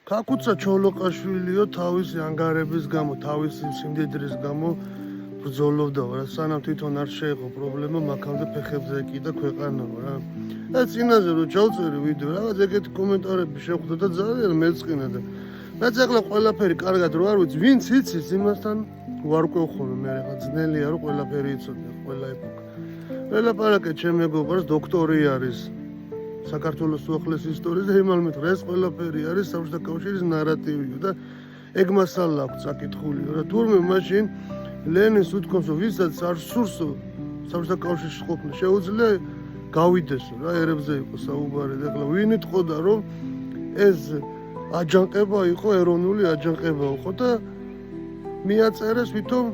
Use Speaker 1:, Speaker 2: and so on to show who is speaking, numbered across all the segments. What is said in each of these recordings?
Speaker 1: ქაკუცა ჩოლოყაშვილიო თავისი ანგარების გამო, თავისი სიმდიდრის გამო ბრძოლობდა რა, სანამ თვითონ არ შეეყო პრობლემა, მაგამდე ფეხებზე ეკიდა ქვეყანაა რა. და წინაზე რო ჩავწერი ვიდეო, რაღაც ეგეთი კომენტარები შეხვდა და ძალიან მეწყინა და მეც ახლა ყველაფერი კარგად რო არ ვიცი, ვინც იცის იმასთან ვარკვევ ხოლმე, მე რა ძნელია რომ ყველაფერი იცოდე, ყველა ეპოქა. ველაპარაკე ჩემ მეგობარს, დოქტორი არის საქართველოს უახლეს ისტორიის და იმალმეთ რა ეს ყველაფერი არის საბჭოთა კავშირის ნარატივიო და ეგ მასალა აქვს საკითხულიო რა. თურმე მაშინ ლენინს უთქვამს რომ ვისაც არ სურს საბჭოთა კავშირში ყოფნა შეუძლია გავიდესო რა ერებზე იყო საუბარი და ახლა ვინ იტყოდა რომ ეს აჯანყება იყო ეროვნული აჯანყება იყო და მიაწერეს ვითომ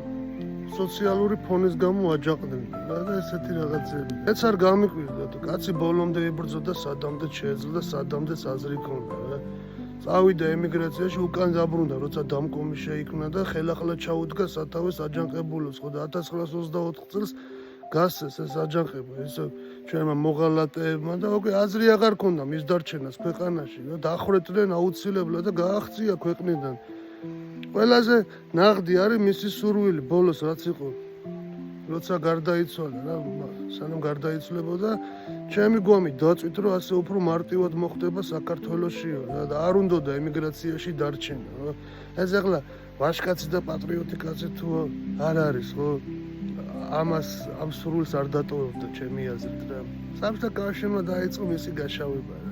Speaker 1: სოციალური ფონის გამო აჯანყდნენ რა და ესეთი რაღაცები. ეც არ გამიკვირდა და კაცი ბოლომდე იბრძოდა სადამდე შეეძლო და სადამდე აზრი ჰქონდა რა. წავიდა ემიგრაციაში უკან დაბრუნდა როცა დამკომი შეიქმნა და ხელახლა ჩაუდგა სათავეს აჯანყებულებს ხო და 1924 წელს გასცეს ეს აჯანყება ისე ჩვენმა მოღალატეებმა და უკვე აზრი აღარ ჰქონდა მის დარჩენას ქვეყანაში და დახრეტდნენ აუცილებლად და გააღწია ქვეყნიდან. ყველაზე ნაღდი არის მისი სურვილი ბოლოს რაც იყო როცა გარდაიცვალა რა სანამ გარდაიცვლებოდა ჩემი გვამი დაწვით რომ ასე უფრო მარტივად მოხდება საქართველოსშიო რა და არ უნდოდა ემიგრაციაში დარჩენა რა ეს ახლა ვაჟკაცი და პატრიოტი კაცი თუ არ არის ხო ამ სრულს არ დატოვებდა ჩემი აზრით რა საბჭოთა კავშირმა დაიწყო მისი გაშავება